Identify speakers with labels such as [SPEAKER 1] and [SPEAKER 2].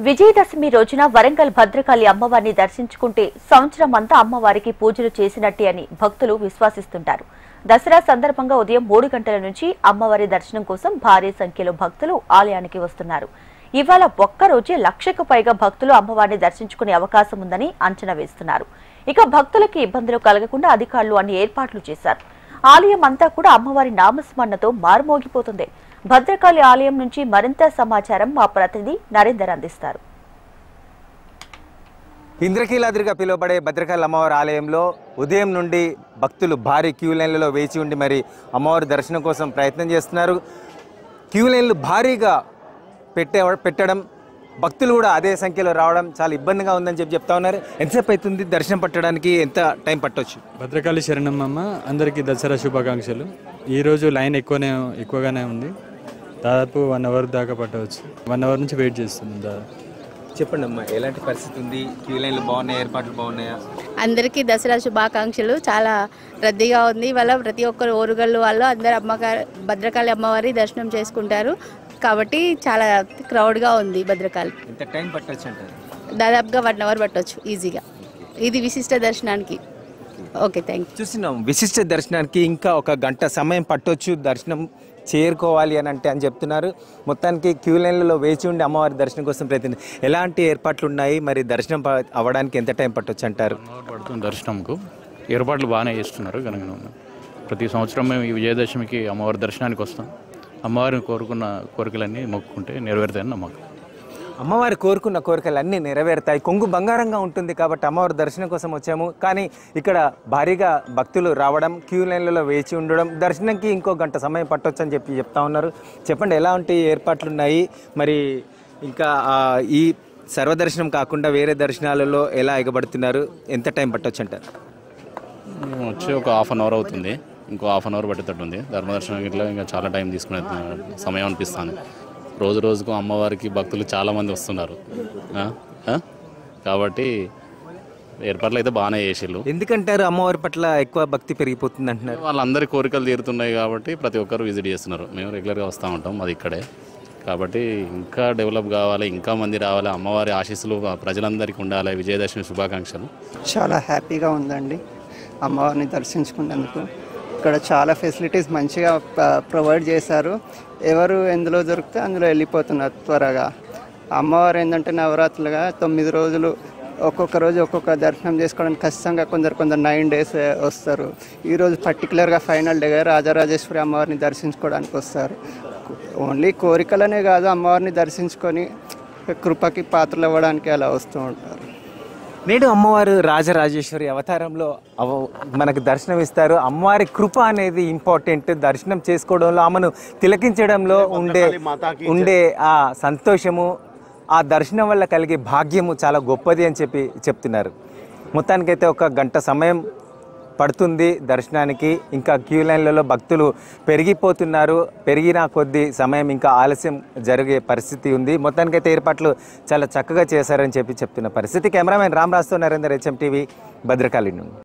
[SPEAKER 1] విజయదశమి రోజున వరంగల్ భద్రకాళి అమ్మవారిని దర్శించుకుంటే సంవత్సరం అంతా అమ్మవారికి పూజలు చేసినట్టే అని భక్తులు విశ్వసిస్తుంటారు. దసరా సందర్భంగా ఉదయం 3 గంటల నుంచి అమ్మవారి దర్శనం కోసం భారీ సంఖ్యలో భక్తులు ఆలయానికి వస్తున్నారు. ఇవాళ ఒక్కరోజే 1,00,000కు పైగా భక్తులు అమ్మవారిని దర్శించుకునే అవకాశం ఉందని అంచనా వేస్తున్నారు. ఇక భక్తులకి ఇబ్బందులు కలగకుండా అధికారులు అన్ని ఏర్పాట్లు చేశారు. ఆలయం అంతా కూడా అమ్మవారి నామస్మరణతో మారుమోగిపోతుంది. భద్రకాళి ఆలయం నుంచి మరింత సమాచారం మా ప్రతినిధి నరేందర్ అందిస్తారు.
[SPEAKER 2] ఇంద్రకీలాద్రిగా పిలువబడే భద్రకాళి అమ్మవారి ఆలయంలో ఉదయం నుండి భక్తులు భారీ క్యూ లైన్లలో వేచి ఉండి మరి అమ్మవారి దర్శనం కోసం ప్రయత్నం చేస్తున్నారు. క్యూ లైన్లు భారీగా పెట్టడం, భక్తులు కూడా అదే సంఖ్యలో రావడం చాలా ఇబ్బందిగా ఉందని చెప్తా ఉన్నారు. ఎంతసేపు అవుతుంది దర్శనం పట్టడానికి, ఎంత టైం పట్టవచ్చు?
[SPEAKER 3] భద్రకాళి శరణమ్మ అందరికీ దసరా శుభాకాంక్షలు. ఈరోజు లైన్ ఎక్కువగానే ఉంది. దాదాపు 1 అవర్ దాకా పట్టవచ్చు. 1 అవర్ నుంచి వెయిట్ చేస్తున్నాం. దాదాపు
[SPEAKER 2] చెప్పండి అమ్మా, ఎలాంటి పరిస్థితి ఉంది? క్యూ లైన్లు బాగున్నాయా? ఏర్పాట్లు బాగున్నాయా?
[SPEAKER 4] అందరికీ దసరా శుభాకాంక్షలు. చాలా రద్దీగా ఉంది. వాళ్ళ ప్రతి ఒక్కరు ఓరుగల్లు వాళ్ళు అందరు భద్రకాళి అమ్మవారి దర్శనం చేసుకుంటారు కాబట్టి చాలా క్రౌడ్గా ఉంది. భద్రకాళి
[SPEAKER 2] ఎంత టైం పట్టవచ్చు అంటారు?
[SPEAKER 4] దాదాపుగా 1 అవర్ పట్టవచ్చు ఈజీగా. ఇది విశిష్ట దర్శనానికి. Okay, thank you.
[SPEAKER 2] చూస్తున్నాం, విశిష్ట దర్శనానికి ఇంకా 1 గంట సమయం పట్టవచ్చు దర్శనం చేరుకోవాలి అని చెప్తున్నారు. మొత్తానికి క్యూ లైన్లలో వేచి ఉండి అమ్మవారి దర్శనం కోసం ప్రయత్నం. ఎలాంటి ఏర్పాట్లు ఉన్నాయి? మరి దర్శనం అవ్వడానికి ఎంత టైం పట్టవచ్చు అంటారు?
[SPEAKER 5] పడుతుంది దర్శనంకు. ఏర్పాట్లు బాగానే చేస్తున్నారు కనుక ప్రతి సంవత్సరం మేము ఈ విజయదశమికి అమ్మవారి దర్శనానికి వస్తాం. అమ్మవారిని కోరుకున్న కోరికలన్నీ మొక్కుకుంటే నెరవేరుతాయని నమ్మకం.
[SPEAKER 2] అమ్మవారి కోరుకున్న కోరికలు అన్నీ నెరవేరుతాయి. కొంగు బంగారంగా ఉంటుంది కాబట్టి అమ్మవారి దర్శనం కోసం వచ్చాము. కానీ ఇక్కడ భారీగా భక్తులు రావడం, క్యూ లైన్లలో వేచి ఉండడం, దర్శనంకి ఇంకో గంట సమయం పట్టవచ్చు అని చెప్తా ఉన్నారు. చెప్పండి, ఎలాంటి ఏర్పాట్లు ఉన్నాయి? మరి ఇంకా ఈ సర్వదర్శనం కాకుండా వేరే దర్శనాలలో ఎలా ఎగబడుతున్నారు? ఎంత టైం పట్టవచ్చు అంటారు?
[SPEAKER 5] వచ్చి ఒక 1/2 అవర్ అవుతుంది. ఇంకో 1/2 అవర్ పట్టేటట్టుంది. ధర్మదర్శనం ఇట్లా ఇంకా చాలా టైం తీసుకునే సమయం అనిపిస్తుంది. రోజుకు అమ్మవారికి భక్తులు చాలామంది వస్తున్నారు కాబట్టి ఏర్పాట్లు అయితే బాగానే చేసిళ్ళు.
[SPEAKER 2] ఎందుకంటారు అమ్మవారి పట్ల ఎక్కువ భక్తి పెరిగిపోతుంది అంటున్నారు?
[SPEAKER 5] వాళ్ళందరి కోరికలు తీరుతున్నాయి కాబట్టి ప్రతి ఒక్కరు విజిట్ చేస్తున్నారు. మేము రెగ్యులర్గా వస్తూ ఉంటాం, అది ఇక్కడే కాబట్టి ఇంకా డెవలప్ కావాలి, ఇంకా మంది రావాలి. అమ్మవారి ఆశీస్సులు ప్రజలందరికీ ఉండాలి. విజయదశమి శుభాకాంక్షలు.
[SPEAKER 6] చాలా హ్యాపీగా ఉందండి అమ్మవారిని దర్శించుకున్నందుకు. ఇక్కడ చాలా ఫెసిలిటీస్ మంచిగా ప్రొవైడ్ చేశారు. ఎవరు ఎందులో దొరికితే అందులో వెళ్ళిపోతున్నారు త్వరగా. అమ్మవారు ఏంటంటే నవరాత్రులుగా 9 రోజులు ఒక్కొక్క రోజు ఒక్కొక్క దర్శనం చేసుకోవడానికి ఖచ్చితంగా కొందరు 9 days వస్తారు. ఈరోజు పర్టికులర్గా ఫైనల్ డే రాజరాజేశ్వరి అమ్మవారిని దర్శించుకోవడానికి వస్తారు. ఓన్లీ కోరికలనే కాదు, అమ్మవారిని దర్శించుకొని కృపకి పాత్రలు ఇవ్వడానికి అలా వస్తూ ఉంటారు.
[SPEAKER 2] నేడు అమ్మవారు రాజరాజేశ్వరి అవతారంలో మనకు దర్శనం ఇస్తారు. అమ్మవారి కృప అనేది ఇంపార్టెంట్. దర్శనం చేసుకోవడంలో, ఆమెను తిలకించడంలో ఉండే ఆ సంతోషము, ఆ దర్శనం వల్ల కలిగే భాగ్యము చాలా గొప్పది అని చెప్తున్నారు. మొత్తానికైతే 1 గంట సమయం పడుతుంది దర్శనానికి. ఇంకా క్యూ లైన్లలో భక్తులు పెరిగిపోతున్నారు. పెరిగిన కొద్దీ సమయం ఇంకా ఆలస్యం జరిగే పరిస్థితి ఉంది. మొత్తానికైతే ఏర్పాట్లు చాలా చక్కగా చేశారని చెప్తున్న పరిస్థితి. కెమెరామెన్ రామరాజుతో నరేందర్, HM TV, భద్రకాళి నుండి.